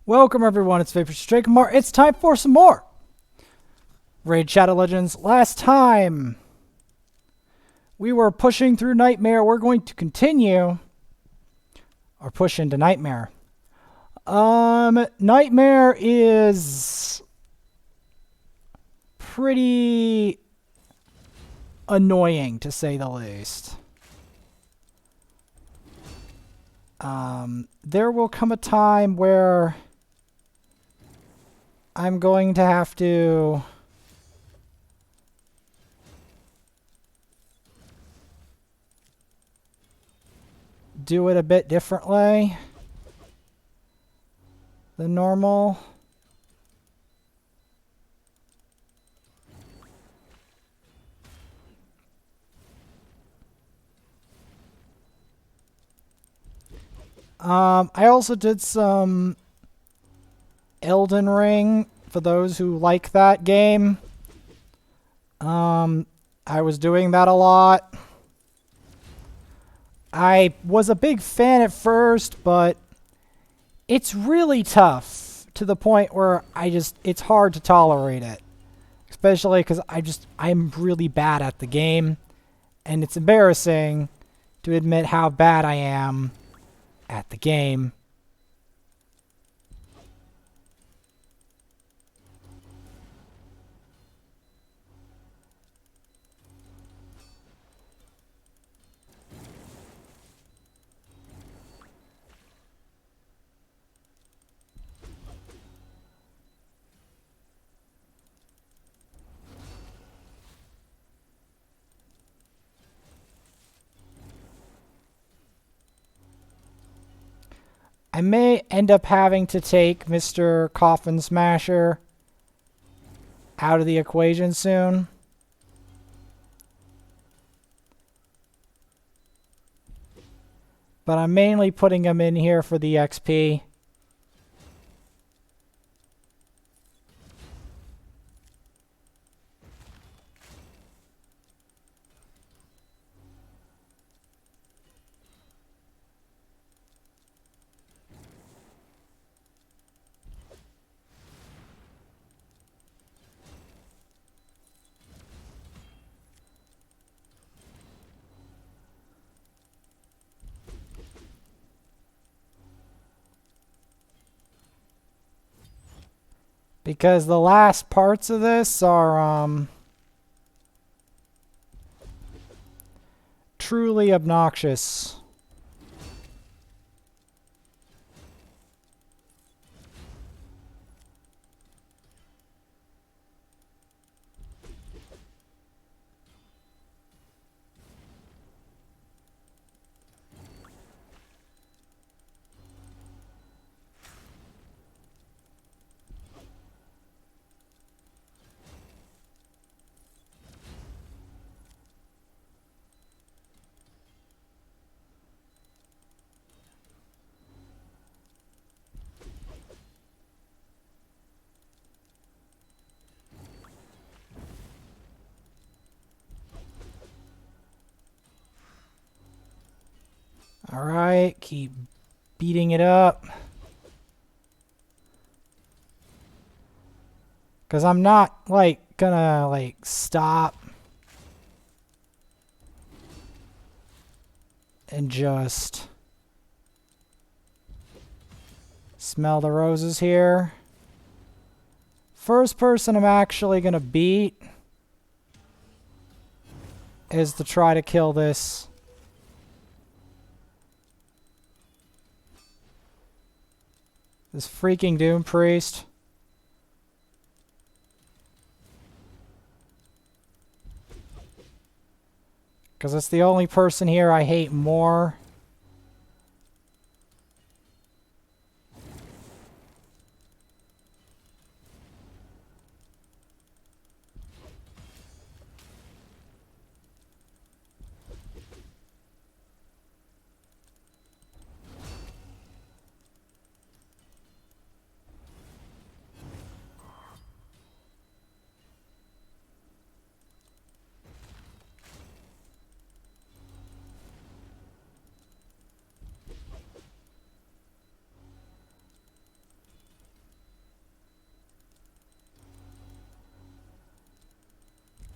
Welcome everyone, it's Vapor Drakenmar. It's time for some more Raid Shadow Legends. Last time we were pushing through Nightmare. We're going to continue our push into Nightmare. Nightmare is pretty annoying to say the least. There will come a time where I'm going to have to do it a bit differently than normal. I also did some Elden Ring for those who like that game. I was doing that a lot. I was a big fan at first, but it's really tough to the point where it's hard to tolerate it. Especially because I'm really bad at the game, and it's embarrassing to admit how bad I am at the game. I may end up having to take Mr. Coffin Smasher out of the equation soon. But I'm mainly putting him in here for the XP. Because the last parts of this are, truly obnoxious. Alright, keep beating it up. Because I'm not, gonna, stop and just smell the roses here. First person I'm actually gonna beat is to try to kill this freaking Doom Priest. Because it's the only person here I hate more.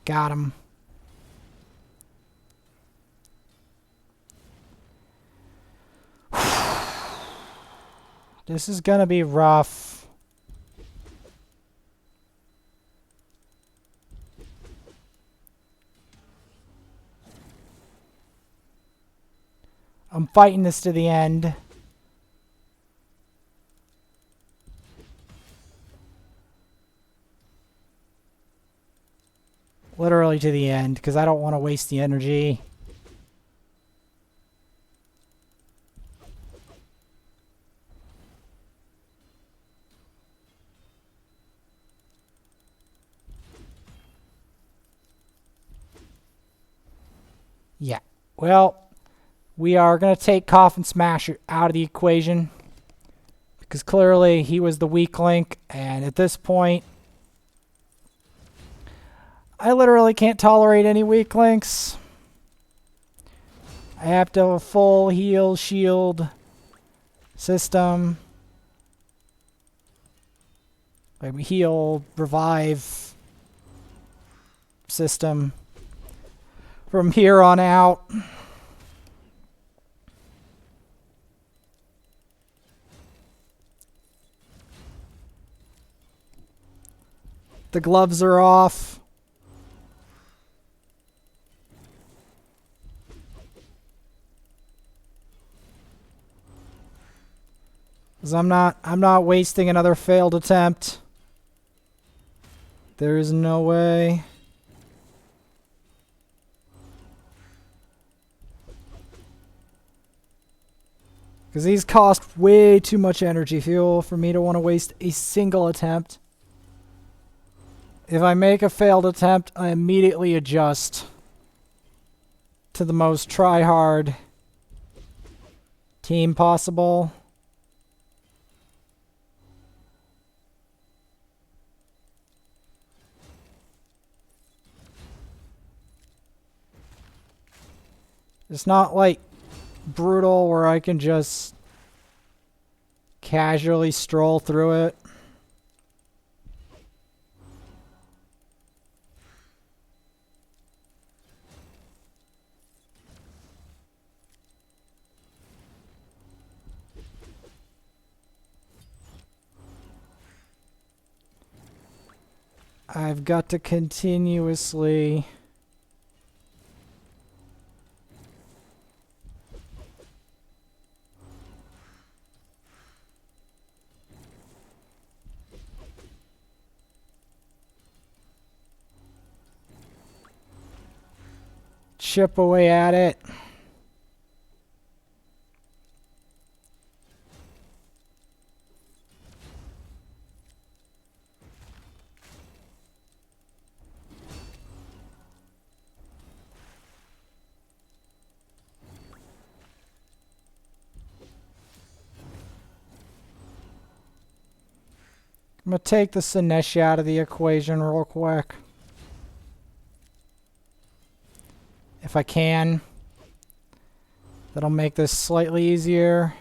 Got him. This is gonna be rough. I'm fighting this to the end. Literally to the end, because I don't want to waste the energy. Yeah. Well, we are going to take Coffin Smasher out of the equation, because clearly he was the weak link, and at this point, I literally can't tolerate any weak links. I have to have a full heal shield system. Like heal, revive system from here on out. The gloves are off. Cause I'm not wasting another failed attempt. There is no way. Because these cost way too much energy fuel for me to want to waste a single attempt. If I make a failed attempt, I immediately adjust to the most try-hard team possible. It's not like brutal where I can just casually stroll through it. I've got to continuously chip away at it. I'm going to take the Sinesh out of the equation real quick. If I can. That'll make this slightly easier.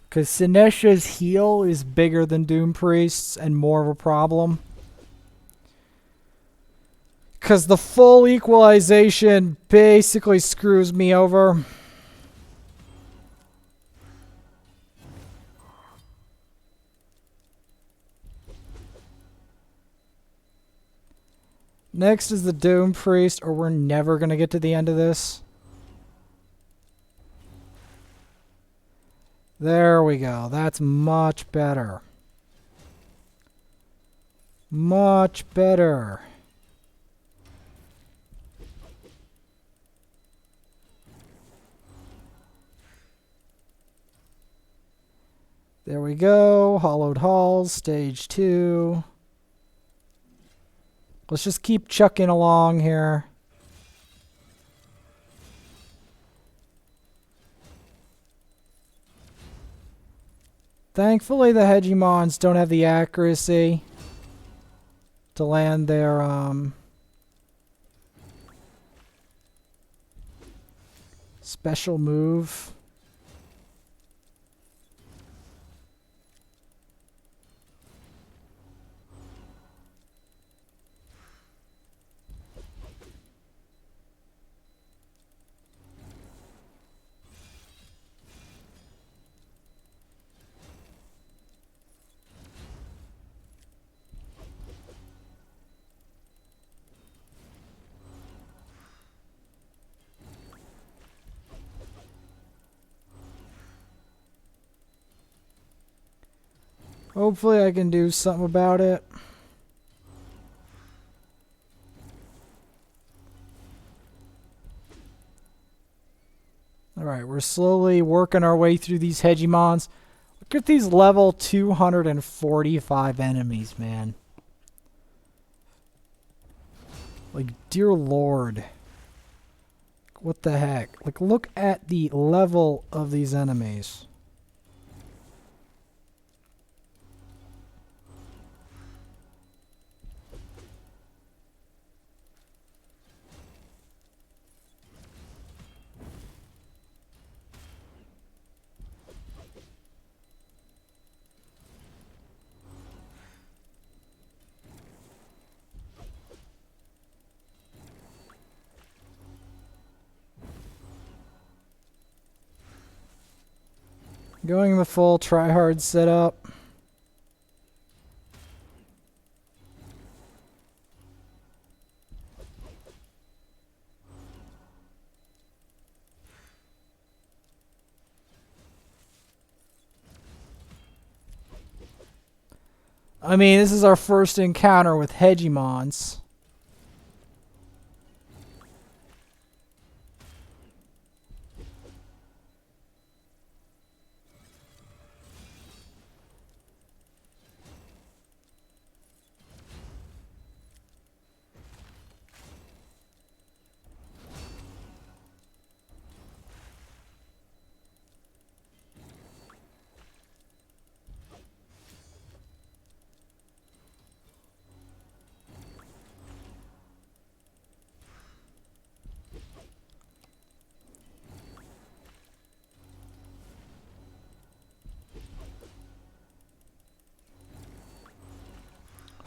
Because Sinesh's heal is bigger than Doom Priest's and more of a problem. Because the full equalization basically screws me over. Next is the Doom Priest, or we're never going to get to the end of this. There we go. That's much better. Much better. There we go. Hollowed Halls, stage 2. Let's just keep chucking along here. Thankfully, the Hegemons don't have the accuracy to land their special move. Hopefully I can do something about it. Alright, we're slowly working our way through these Hegemons. Look at these level 245 enemies, man. Like, dear lord. What the heck? Like, look at the level of these enemies. Going the full try-hard setup. I mean, this is our first encounter with Hegemons.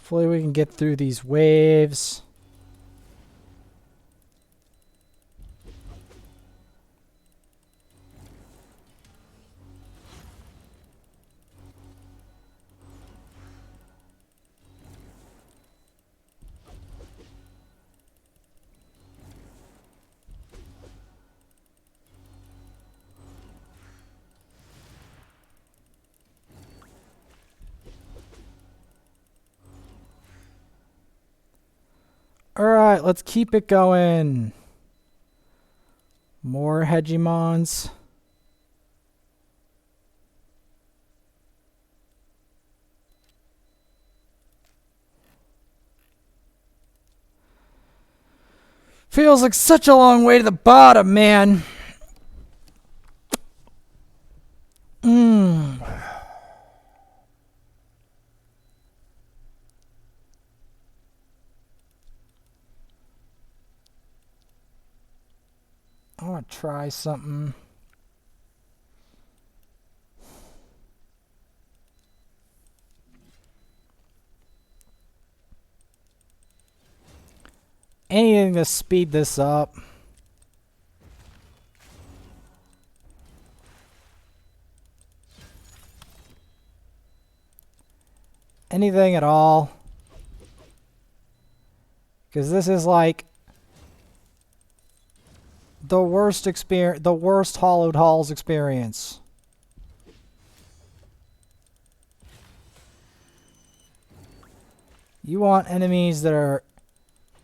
Hopefully we can get through these waves. Alright, let's keep it going. More Hegemons. Feels like such a long way to the bottom, man. I want to try something. Anything to speed this up. Anything at all. Because this is like the worst experience, the worst Hollowed Halls experience. You want enemies that are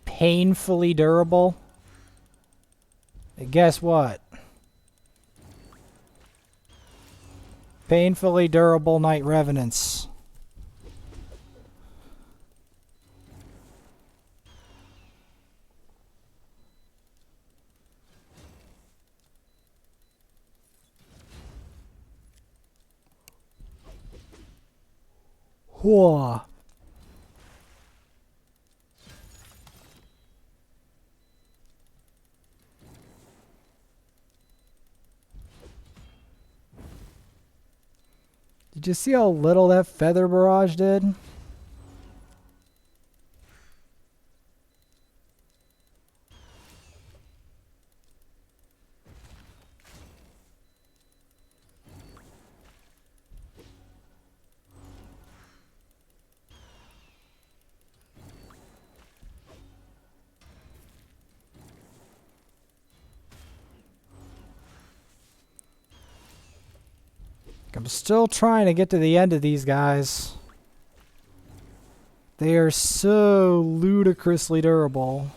painfully durable? And guess what? Painfully durable Night Revenants. Whoa. Did you see how little that Feather Barrage did? I'm still trying to get to the end of these guys. They are so ludicrously durable.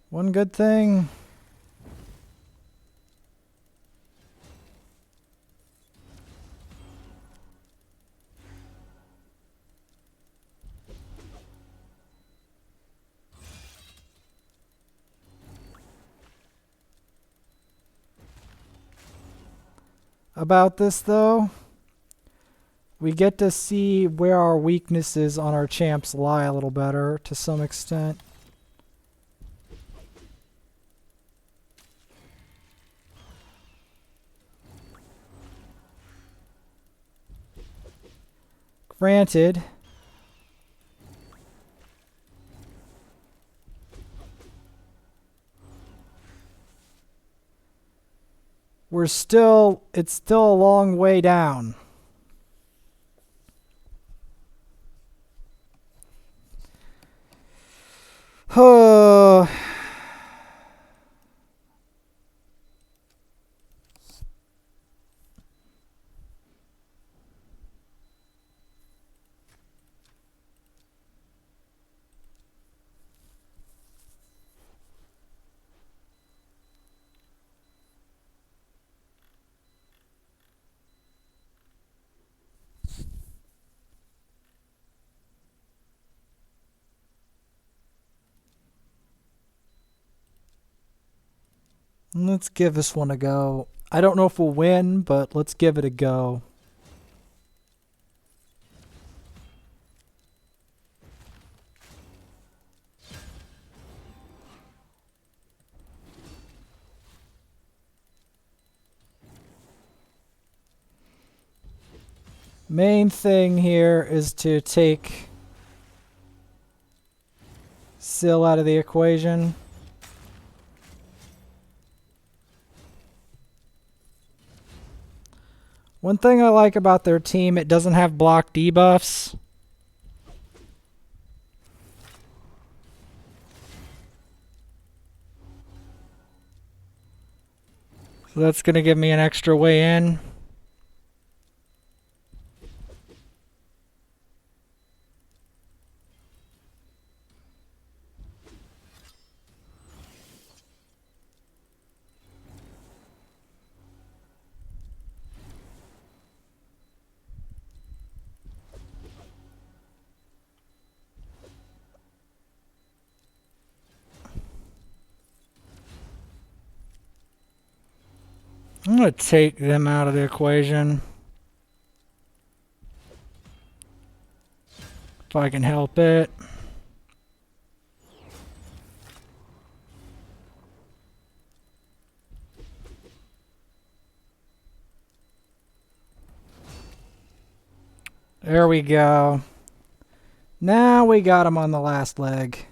One good thing. About this though, we get to see where our weaknesses on our champs lie a little better to some extent. Granted, it's still a long way down. Let's give this one a go. I don't know if we'll win, but let's give it a go. Main thing here is to take Syl out of the equation. One thing I like about their team, it doesn't have block debuffs. So that's going to give me an extra way in. I'm going to take them out of the equation. If I can help it. There we go. Now we got him on the last leg.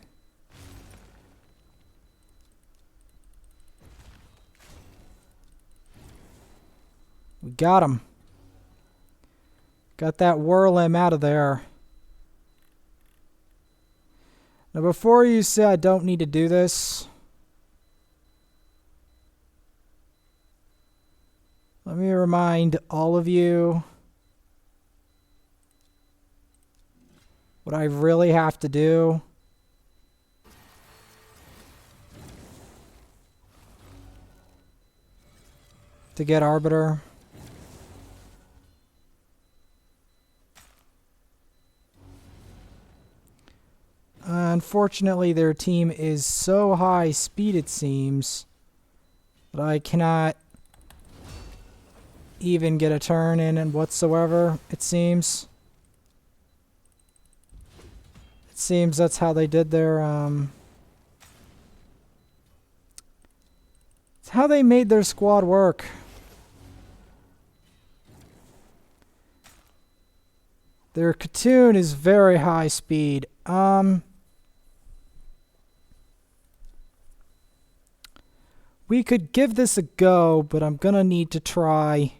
We got him. Got that Whirlim out of there. Now before you say I don't need to do this, let me remind all of you what I really have to do. To get Arbiter. Unfortunately, their team is so high speed, it seems, that I cannot even get a turn in whatsoever, it seems. It seems that's how they did their, it's how they made their squad work. Their Khatoon is very high speed. We could give this a go, but I'm gonna need to try.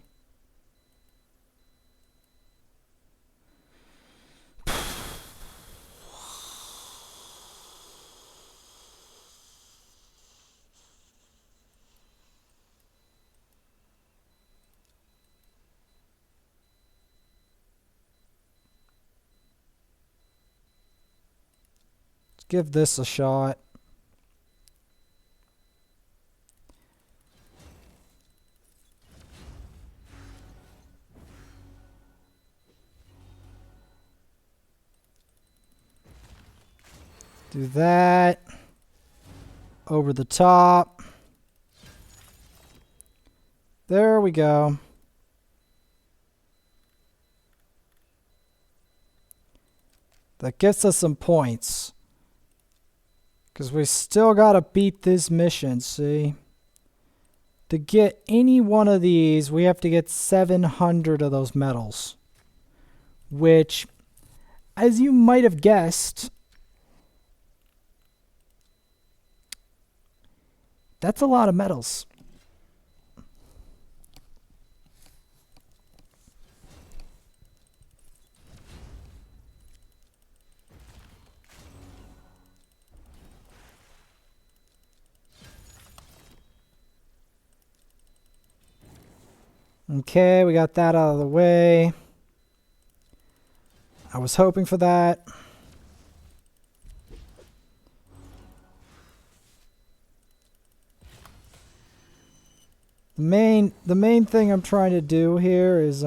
Let's give this a shot. Do that. Over the top. There we go. That gets us some points. Because we still got to beat this mission, see? To get any one of these, we have to get 700 of those medals. Which, as you might have guessed, that's a lot of medals. Okay, we got that out of the way. I was hoping for that. The main thing I'm trying to do here is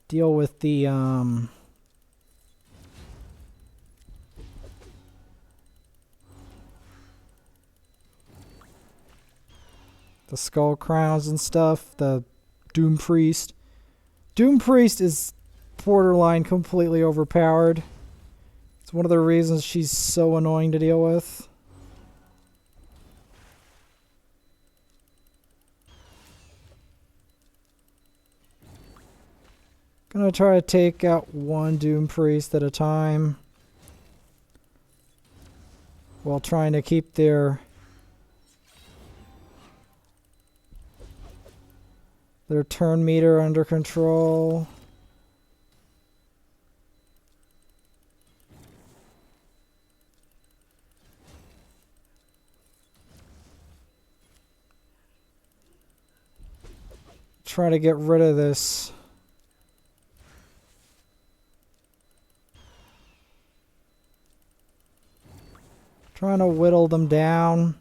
deal with the skull crowns and stuff, the Doom Priest. Doom Priest is borderline completely overpowered. It's one of the reasons she's so annoying to deal with. Gonna try to take out one Doom Priest at a time while trying to keep their turn meter under control. Try to get rid of this. Trying to whittle them down,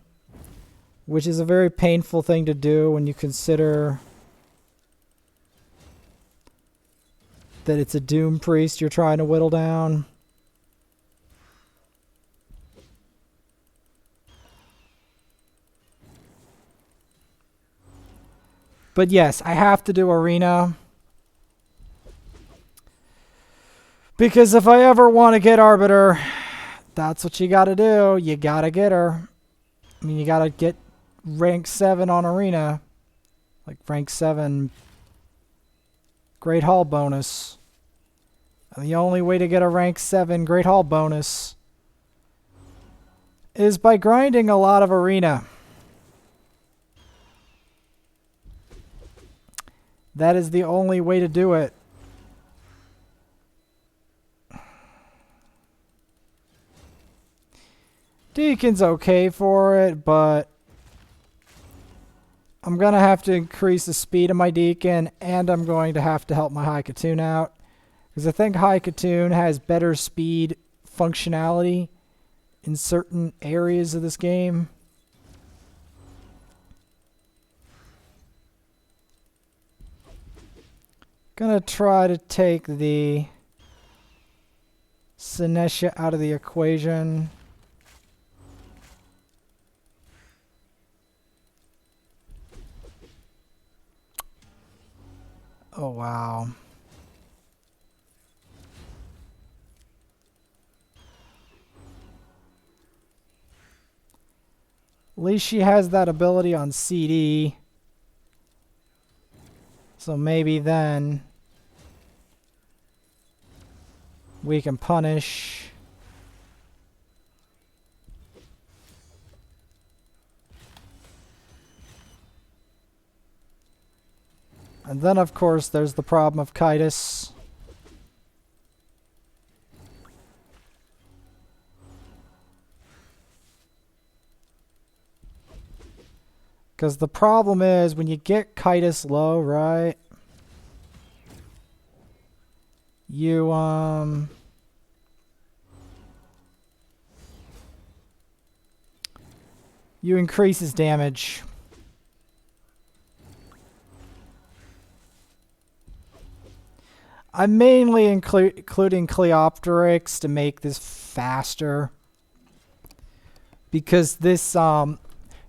which is a very painful thing to do when you consider that it's a Doom Priest you're trying to whittle down. But yes, I have to do Arena. Because if I ever want to get Arbiter, that's what you gotta do. You gotta get her. I mean, you gotta get rank 7 on Arena. Like rank 7 Great Hall bonus. And the only way to get a rank 7 Great Hall bonus is by grinding a lot of Arena. That is the only way to do it. Deacon's okay for it, but I'm going to have to increase the speed of my Deacon, and I'm going to have to help my High Katoon out. Because I think High Katoon has better speed functionality in certain areas of this game. Gonna try to take the Senesha out of the equation. Oh, wow. At least she has that ability on CD. So maybe then we can punish. And then, of course, there's the problem of Kitus. Because the problem is, when you get Kitus low, right? You, you increase his damage. I'm mainly including Cleopteryx to make this faster. Because this,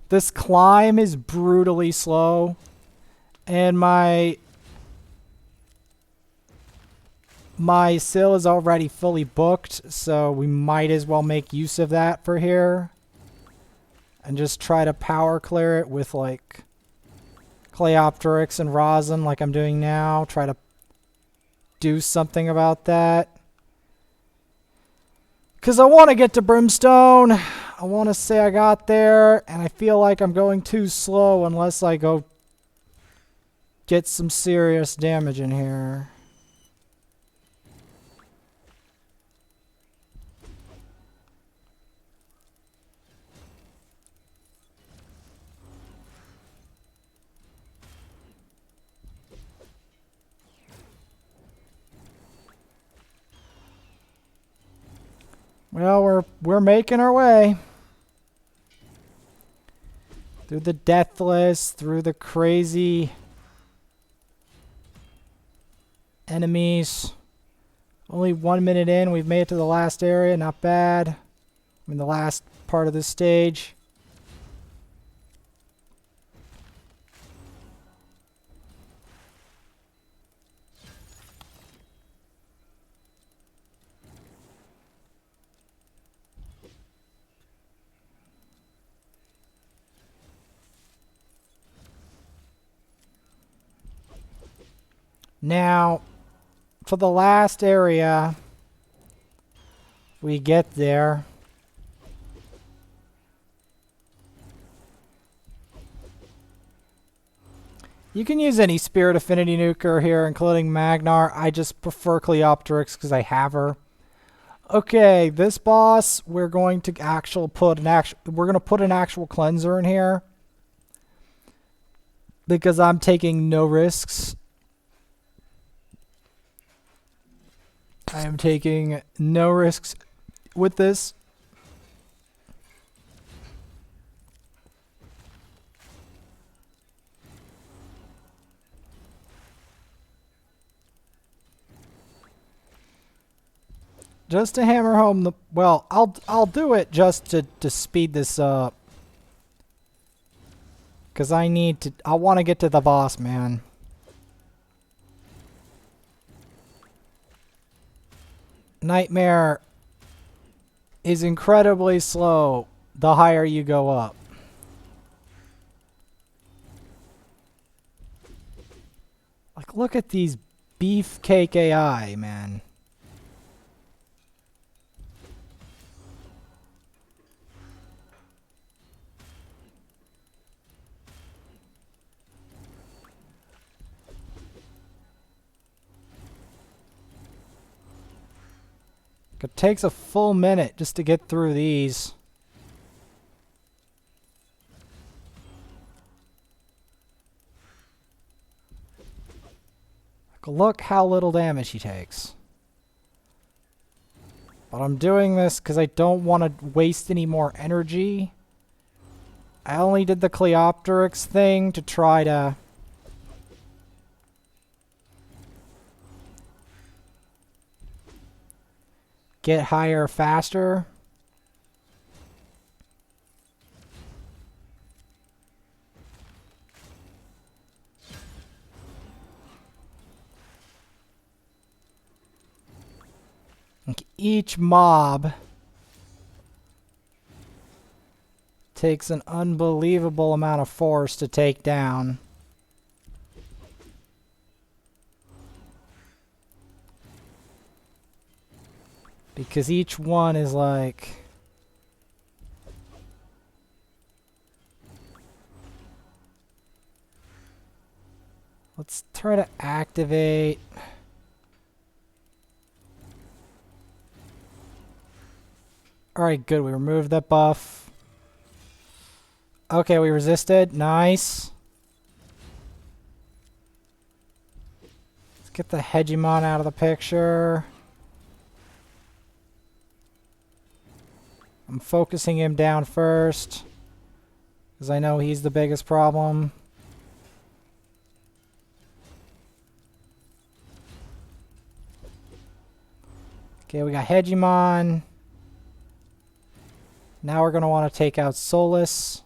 this climb is brutally slow. And my Sil is already fully booked, so we might as well make use of that for here. And just try to power clear it with, like, Cleopteryx and Rosin like I'm doing now. Try to do something about that. Because I want to get to Brimstone. I want to say I got there, and I feel like I'm going too slow unless I go get some serious damage in here. Well, we're making our way. Through the Deathless, through the crazy enemies. Only 1 minute in, we've made it to the last area, not bad. I mean, the last part of this stage. Now, for the last area, we get there. You can use any Spirit Affinity Nuker here, including Magnar. I just prefer Cleopteryx because I have her. Okay, this boss, we're going to put an actual cleanser in here because I'm taking no risks. I am taking no risks with this. Just to hammer home the... Well, I'll do it just to speed this up. Because I want to get to the boss, man. Nightmare is incredibly slow the higher you go up. Like, look at these beefcake AI, man. It takes a full minute just to get through these. Look how little damage he takes. But I'm doing this because I don't want to waste any more energy. I only did the Cleopteryx thing to try to... get higher faster. Like each mob takes an unbelievable amount of force to take down. Because each one is like... Let's try to activate... Alright, good. We removed that buff. Okay, we resisted. Nice. Let's get the Hegemon out of the picture. I'm focusing him down first, because I know he's the biggest problem. Okay, we got Hegemon. Now we're going to want to take out Solus.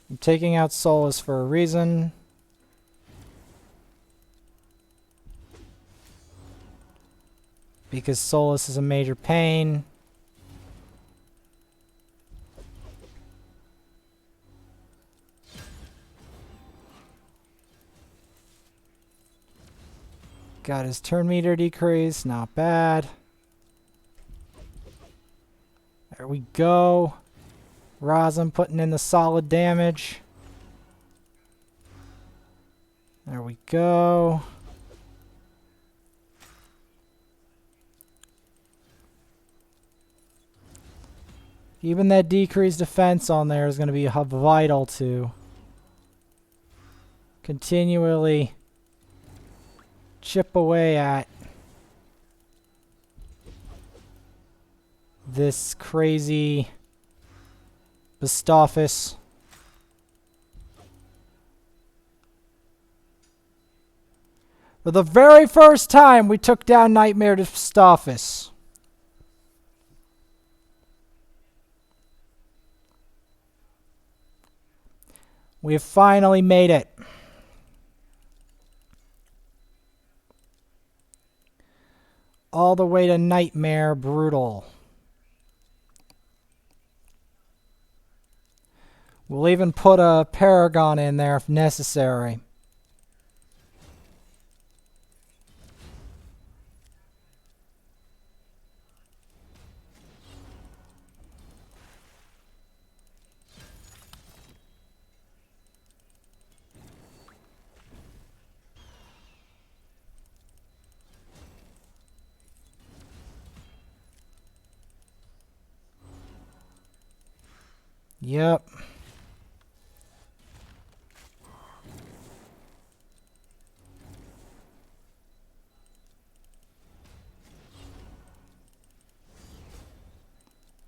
I'm taking out Solus for a reason. Because Solus is a major pain. Got his turn meter decrease, not bad. There we go. Razem putting in the solid damage. There we go. Even that decreased defense on there is going to be vital to continually chip away at this crazy Bistoffice. For the very first time, we took down Nightmare to Bistoffice. We have finally made it. All the way to Nightmare Brutal. We'll even put a Paragon in there if necessary. Yep.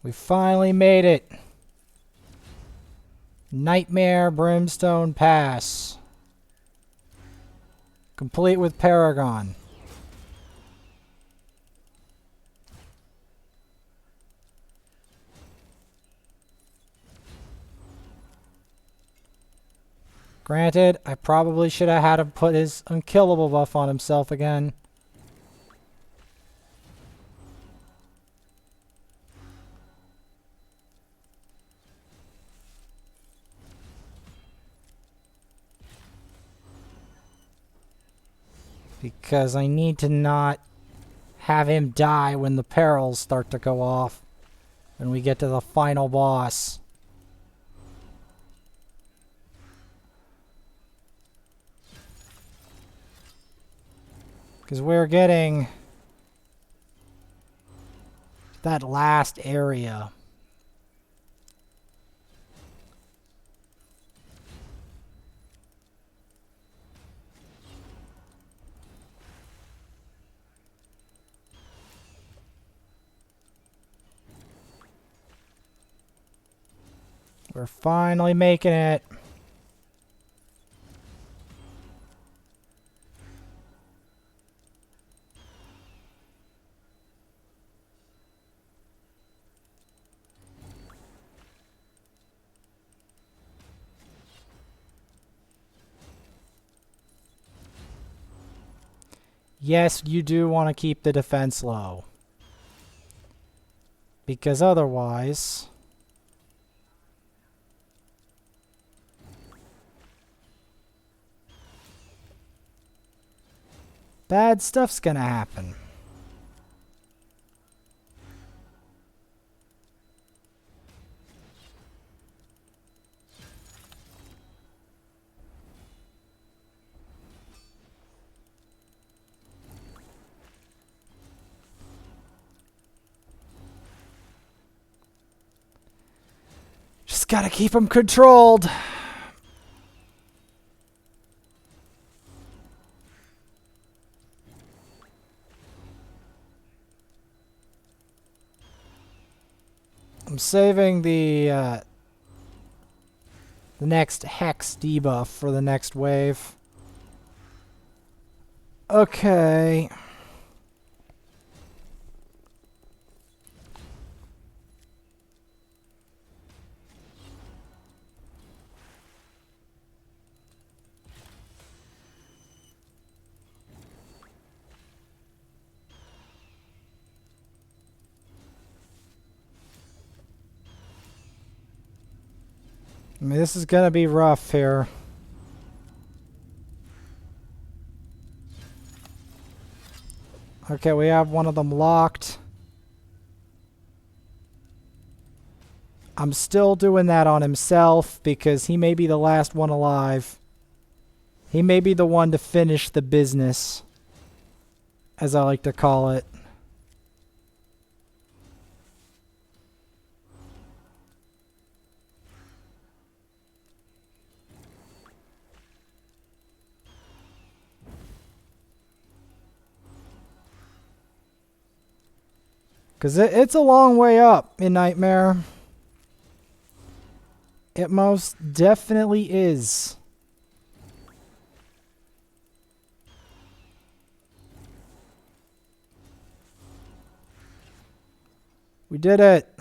We finally made it. Nightmare Brimstone Pass. Complete with Paragon. Granted, I probably should have had him put his unkillable buff on himself again. Because I need to not have him die when the perils start to go off. When we get to the final boss. Because we're getting that last area. We're finally making it. Yes, you do want to keep the defense low. Because otherwise... bad stuff's gonna happen. Just gotta keep them controlled. I'm saving the next Hex debuff for the next wave. Okay. I mean, this is gonna be rough here. Okay, we have one of them locked. I'm still doing that on himself because he may be the last one alive. He may be the one to finish the business, as I like to call it. Because it's a long way up in Nightmare. It most definitely is. We did it.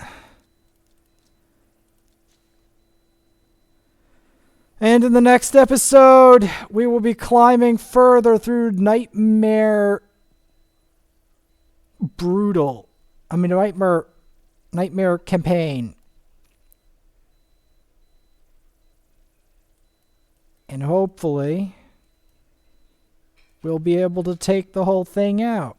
And in the next episode, we will be climbing further through Nightmare Brutal. I mean, Nightmare Campaign. And hopefully, we'll be able to take the whole thing out.